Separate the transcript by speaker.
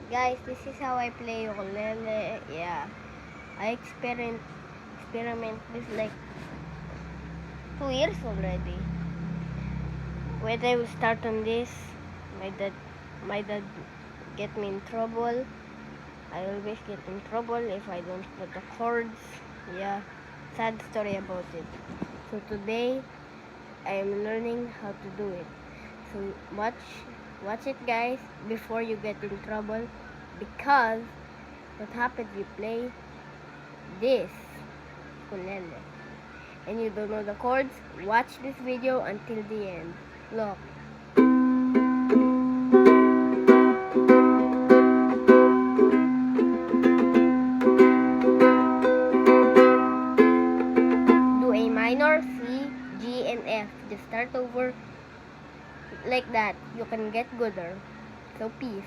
Speaker 1: Guys, this is how I play ukulele. Yeah, I experiment this like 2 years already. When I will start on this, my dad get me in trouble. I always get in trouble if I don't put the chords. Yeah, sad story about it. So today, I am learning how to do it. So watch it, guys, before you get in trouble. Because what happens, you play this ukulele and you don't know the chords, watch this video until the end. Look. Do A minor, C, G, and F. Just start over like that. You can get gooder. So peace.